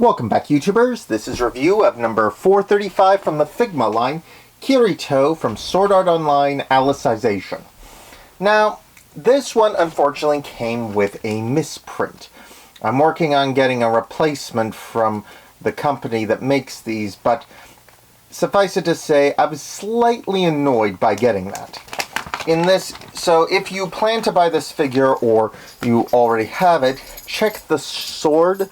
Welcome back, YouTubers. This is review of number 435 from the Figma line, Kirito from Sword Art Online Alicization. Now, this one unfortunately came with a misprint. I'm working on getting a replacement from the company that makes these, but suffice it to say, I was slightly annoyed by getting that. So if you plan to buy this figure or you already have it, check the sword,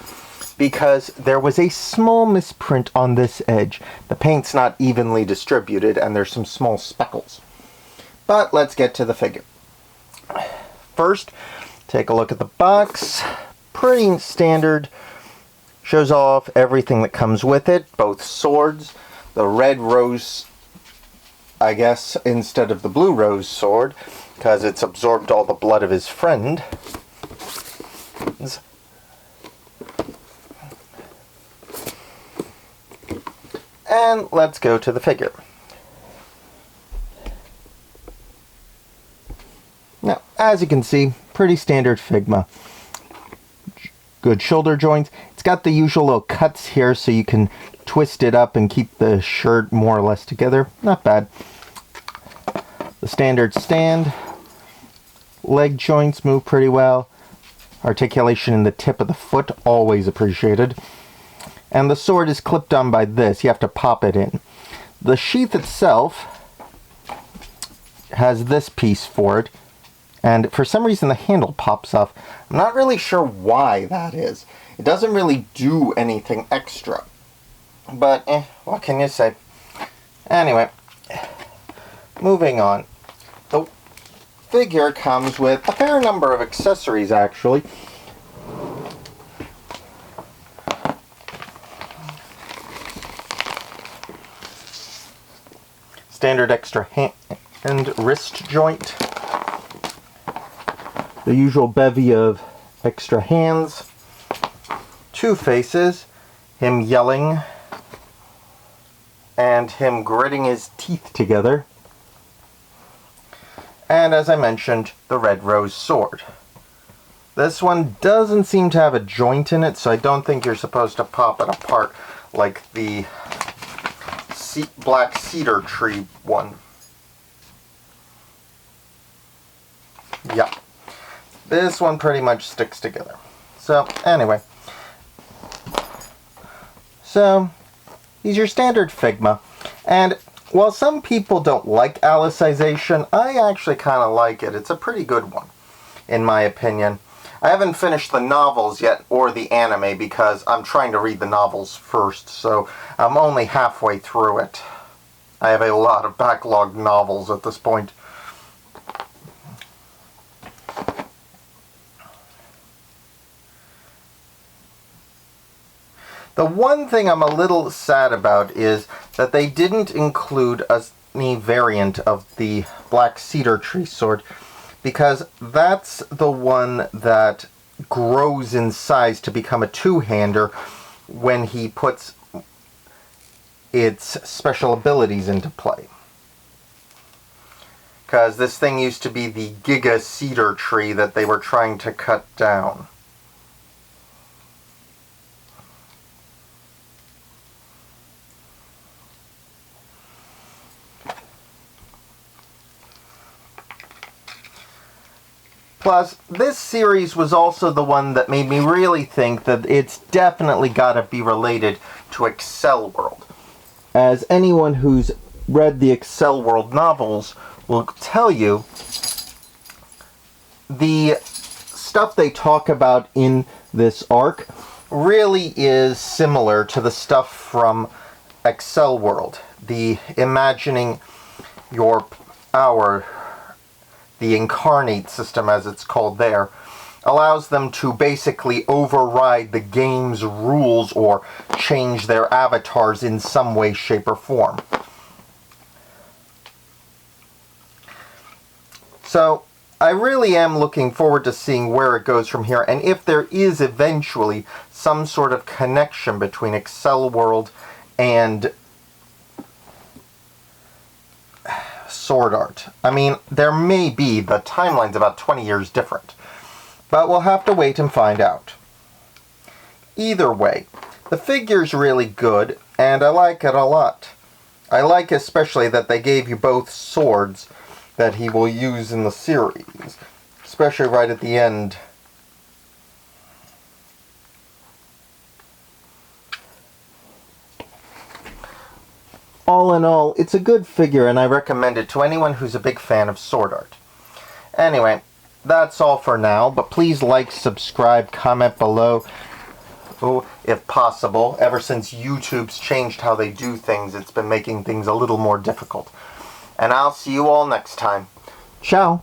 because there was a small misprint on this edge. The paint's not evenly distributed and there's some small speckles. But let's get to the figure. First, take a look at the box. Pretty standard. Shows off everything that comes with it, both swords, the red rose, I guess, instead of the blue rose sword, because it's absorbed all the blood of his friend. And let's go to the figure. Now, as you can see, pretty standard Figma. Good shoulder joints. It's got the usual little cuts here so you can twist it up and keep the shirt more or less together. Not bad. The standard stand. Leg joints move pretty well. Articulation in the tip of the foot, always appreciated. And the sword is clipped on by this. You have to pop it in. The sheath itself has this piece for it. And for some reason the handle pops off. I'm not really sure why that is. It doesn't really do anything extra. But, what can you say? Anyway, moving on. The figure comes with a fair number of accessories, actually. Standard extra hand and wrist joint. The usual bevy of extra hands. Two faces. Him yelling. And him gritting his teeth together. And as I mentioned, the red rose sword. This one doesn't seem to have a joint in it, so I don't think you're supposed to pop it apart like the black cedar tree one. Yeah. This one pretty much sticks together. So, anyway. So, he's your standard Figma. And while some people don't like Alicization, I actually kind of like it. It's a pretty good one, in my opinion. I haven't finished the novels yet, or the anime, because I'm trying to read the novels first, so I'm only halfway through it. I have a lot of backlogged novels at this point. The one thing I'm a little sad about is that they didn't include any variant of the black cedar tree sword, because that's the one that grows in size to become a two-hander when he puts its special abilities into play. Because this thing used to be the Giga Cedar tree that they were trying to cut down. Plus, this series was also the one that made me really think that it's definitely got to be related to Excel World. As anyone who's read the Excel World novels will tell you, the stuff they talk about in this arc really is similar to the stuff from Excel World. The imagining your power, the incarnate system as it's called there, allows them to basically override the game's rules or change their avatars in some way, shape, or form. So, I really am looking forward to seeing where it goes from here, and if there is eventually some sort of connection between Excel World and Sword Art. I mean, there may be. The timeline's about 20 years different. But we'll have to wait and find out. Either way, The figure's really good, and I like it a lot. I like especially that they gave you both swords that he will use in the series, especially right at the end. All in all, it's a good figure, and I recommend it to anyone who's a big fan of sword art. Anyway, that's all for now, but please like, subscribe, comment below, if possible. Ever since YouTube's changed how they do things, it's been making things a little more difficult. And I'll see you all next time. Ciao!